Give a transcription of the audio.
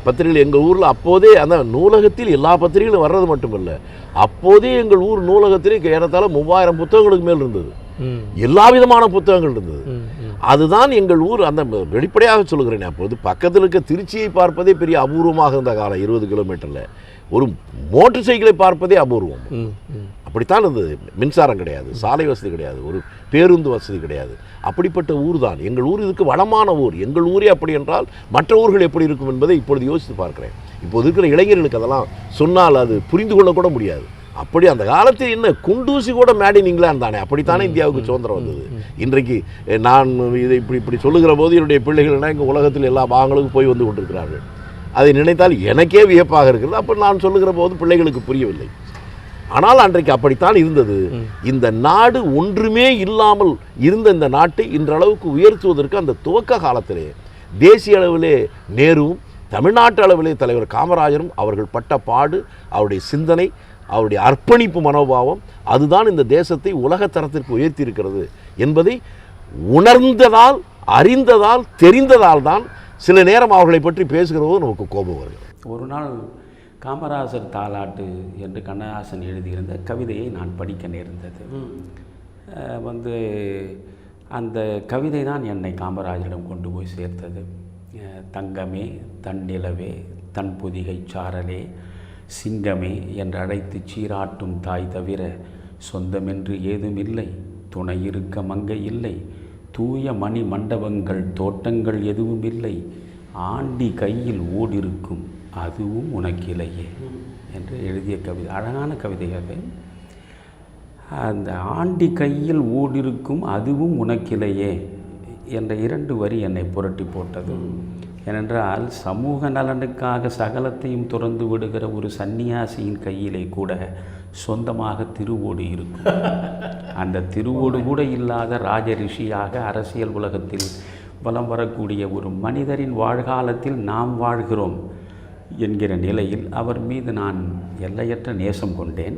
பத்திரிகைகள் எங்கள் ஊரில் அப்போதே அந்த நூலகத்தில் எல்லா பத்திரிகைகளும் வர்றது மட்டுமல்ல, அப்போதே எங்கள் ஊர் நூலகத்திலே ஏறத்தாழ 3000 புத்தகங்களுக்கு மேல் இருந்தது. எல்லா விதமான புத்தகங்கள் இருந்தது. அதுதான் எங்கள் ஊர். அந்த வெளிப்படையாக சொல்லுகிறேன், அப்போது பக்கத்தில் இருக்க திருச்சியை பார்ப்பதே பெரிய அபூர்வமாக இருந்த காலம். 20 கிலோமீட்டரில் ஒரு மோட்டர் சைக்கிளை பார்ப்பதே அபூர்வம். அப்படித்தான் இருந்தது. மின்சாரம் கிடையாது, சாலை வசதி கிடையாது, ஒரு பேருந்து வசதி கிடையாது. அப்படிப்பட்ட ஊர் தான் எங்கள் ஊர். இதுக்கு வளமான ஊர். எங்கள் ஊரே அப்படி என்றால் மற்ற ஊர்கள் எப்படி இருக்கும் என்பதை இப்பொழுது யோசித்து பார்க்கிறேன். இப்போது இருக்கிற இளைஞர்களுக்கு அதெல்லாம் சொன்னால் அது புரிந்து கொள்ளக்கூட முடியாது. அப்படி அந்த காலத்தில் என்ன குண்டூசி கூட மேட் இன் இங்கிலாந்து தானே, அப்படித்தானே இந்தியாவுக்கு சுதந்திரம் வந்தது. இன்றைக்கு நான் இதை இப்படி சொல்லுகிற போது என்னுடைய பிள்ளைகள்னா எங்கள் உலகத்தில் எல்லா பாகங்களுக்கும் போய் வந்து கொண்டிருக்கிறார்கள். அதை நினைத்தால் எனக்கே வியப்பாக இருக்கிறது. அப்போ நான் சொல்லுகிற போது பிள்ளைகளுக்கு புரியவில்லை. ஆனால் அன்றைக்கு அப்படித்தான் இருந்தது. இந்த நாடு ஒன்றுமே இல்லாமல் இருந்த இந்த நாட்டை இன்றளவுக்கு உயர்த்துவதற்கு அந்த துவக்க காலத்திலே தேசிய அளவிலே நேருவும் தமிழ்நாட்டு அளவிலே தலைவர் காமராஜரும் அவர்கள் பட்ட பாடு, அவருடைய சிந்தனை, அவருடைய அர்ப்பணிப்பு மனோபாவம், அதுதான் இந்த தேசத்தை உலகத்தரத்திற்கு உயர்த்தி இருக்கிறது என்பதை உணர்ந்ததால், அறிந்ததால், தெரிந்ததால் தான் சில நேரம் அவர்களை பற்றி பேசுகிற போது நமக்கு கோபம் வருகிறது. ஒரு நாள் காமராஜர் தாலாட்டு என்று கண்ணதாசன் எழுதியிருந்த கவிதையை நான் படிக்க நேர்ந்தது. அந்த கவிதை தான் என்னை காமராஜரிடம் கொண்டு போய் சேர்த்தது. தங்கமே, தன்னிலவே, தன் புதிகை சாரலே, சிங்கமே என்று அழைத்து சீராட்டும் தாய் தவிர சொந்தமென்று ஏதும் இல்லை, துணை இருக்க மங்கை இல்லை, தூய மணி மண்டபங்கள் தோட்டங்கள் எதுவும் இல்லை, ஆண்டி கையில் ஓடிருக்கும் அதுவும் உனக்கில்லையே என்று எழுதிய கவிதை. அழகான கவிதை அது. அந்த ஆண்டி கையில் ஓடிருக்கும் அதுவும் உனக்கில்லையே என்ற 2 வரி என்னை புரட்டி போட்டது. ஏனென்றால் சமூக நலனுக்காக சகலத்தையும் துறந்து விடுகிற ஒரு சன்னியாசியின் கையிலே கூட சொந்தமாக திருவோடு இருக்கும். அந்த திருவோடு கூட இல்லாத ராஜரிஷியாக அரசியல் உலகத்தில் வலம் வரக்கூடிய ஒரு மனிதரின் வாழ்காலத்தில் நாம் வாழ்கிறோம் என்கிற நிலையில் அவர் மீது நான் எல்லையற்ற நேசம் கொண்டேன்.